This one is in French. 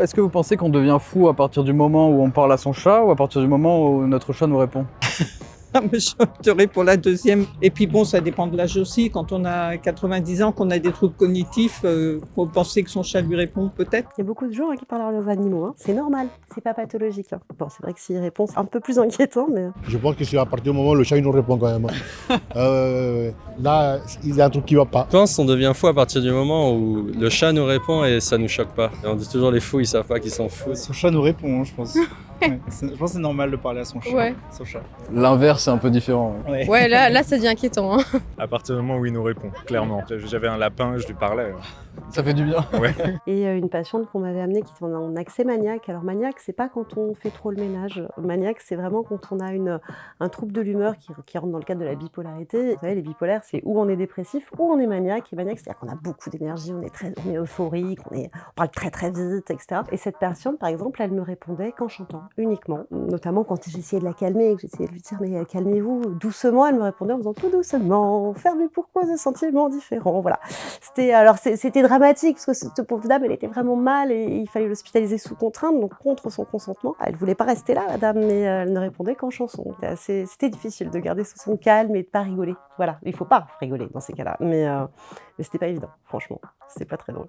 est-ce que vous pensez qu'on devient fou à partir du moment où on parle à son chat ou à partir du moment où notre chat nous répond? Ah, mais j'opterais pour la deuxième. Et puis bon, ça dépend de l'âge aussi. Quand on a 90 ans, qu'on a des troubles cognitifs, faut penser que son chat lui répond peut-être. Il y a beaucoup de gens qui parlent à leurs animaux, hein. C'est normal, c'est pas pathologique. Hein. Bon, c'est vrai que s'ils répondent, c'est un peu plus inquiétant, mais... Je pense que c'est à partir du moment où le chat il nous répond quand même. Là, il y a un truc qui va pas. Je pense qu'on devient fou à partir du moment où le chat nous répond et ça nous choque pas. Et on dit toujours les fous, ils savent pas qu'ils sont fous. Son chat nous répond, hein, je pense. Ouais, je pense que c'est normal de parler à son chat. Ouais. Son chat. L'inverse, c'est un peu différent. Ouais. Ouais, là, ça devient inquiétant. Hein. À partir du moment où il nous répond, clairement. J'avais un lapin, je lui parlais. Ça fait du bien. Ouais. Et une patiente qu'on m'avait amenée qui était en accès maniaque. Alors maniaque, c'est pas quand on fait trop le ménage. Maniaque, c'est vraiment quand on a un trouble de l'humeur qui rentre dans le cadre de la bipolarité. Vous savez, les bipolaires, c'est où on est dépressif, ou on est maniaque. Et maniaque, c'est-à-dire qu'on a beaucoup d'énergie, on est euphorique, on parle très très vite, etc. Et cette patiente, par exemple, elle me répondait qu'en chantant, uniquement. Notamment quand j'essayais de la calmer et que j'essayais de lui dire « mais calmez-vous » doucement, elle me répondait en faisant « tout doucement, fermez pourquoi des sentiments différents ». Voilà. C'était dramatique parce que cette pauvre dame, elle était vraiment mal et il fallait l'hospitaliser sous contrainte, donc contre son consentement. Elle voulait pas rester là, la dame, mais elle ne répondait qu'en chanson. C'était difficile de garder son calme et de pas rigoler. Voilà, il faut pas rigoler dans ces cas-là, mais c'était pas évident, franchement. C'était pas très drôle.